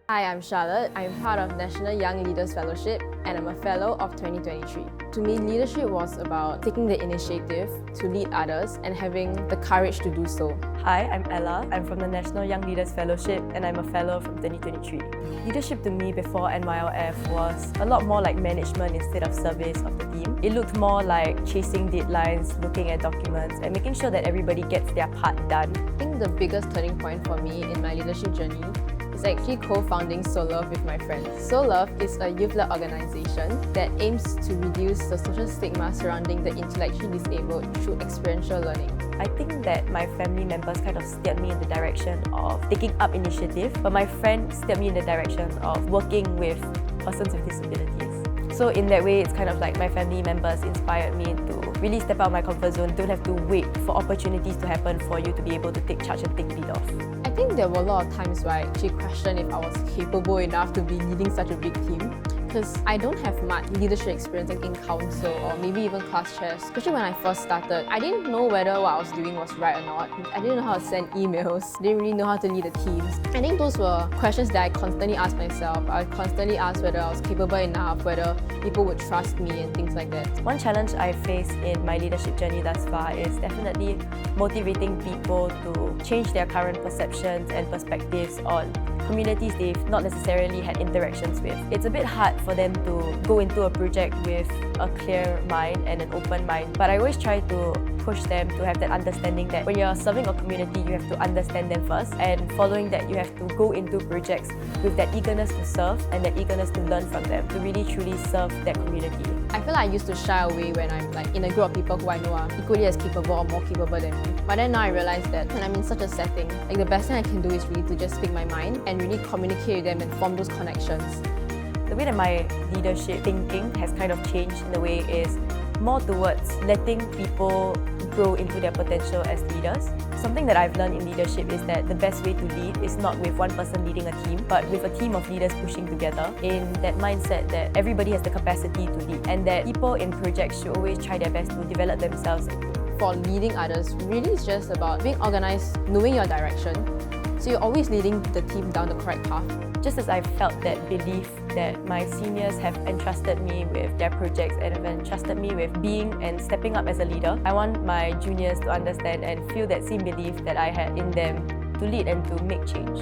Hi, I'm Charlotte. I'm part of National Young Leaders Fellowship and I'm a fellow of 2023. To me, leadership was about taking the initiative to lead others and having the courage to do so. Hi, I'm Ella. I'm from the National Young Leaders Fellowship and I'm a fellow from 2023. Leadership to me before NYLF was a lot more like management instead of service of the team. It looked more like chasing deadlines, looking at documents and making sure that everybody gets their part done. I think the biggest turning point for me in my leadership journey is actually co-founding NYLF with my friends. NYLF is a youth-led organization that aims to reduce the social stigma surrounding the intellectually disabled through experiential learning. I think that my family members kind of steered me in the direction of taking up initiative, but my friend steered me in the direction of working with persons with disabilities. So in that way, it's kind of like my family members inspired me to really step out of my comfort zone. Don't have to wait for opportunities to happen for you to be able to take charge and take lead off. I think there were a lot of times where I actually questioned if I was capable enough to be leading such a big team. Because I don't have much leadership experience in council or maybe even class chairs. Especially when I first started, I didn't know whether what I was doing was right or not. I didn't know how to send emails, didn't really know how to lead the teams. I think those were questions that I constantly asked myself. I constantly asked whether I was capable enough, whether people would trust me and things like that. One challenge I faced in my leadership journey thus far is definitely motivating people to change their current perceptions and perspectives on communities they've not necessarily had interactions with. It's a bit hard for them to go into a project with a clear mind and an open mind, but I always try to push them to have that understanding that when you're serving a community, you have to understand them first, and following that, you have to go into projects with that eagerness to serve and that eagerness to learn from them, to really truly serve that community. I feel like I used to shy away when I'm in a group of people who I know are equally as capable or more capable than me. But then now I realize that when I'm in such a setting, the best thing I can do is really to just speak my mind and really communicate with them and form those connections. The way that my leadership thinking has kind of changed in a way is more towards letting people grow into their potential as leaders. Something that I've learned in leadership is that the best way to lead is not with one person leading a team, but with a team of leaders pushing together in that mindset that everybody has the capacity to lead and that people in projects should always try their best to develop themselves. For leading others, really it's just about being organized, knowing your direction, so you're always leading the team down the correct path. Just as I felt that belief that my seniors have entrusted me with their projects and have entrusted me with being and stepping up as a leader, I want my juniors to understand and feel that same belief that I had in them to lead and to make change.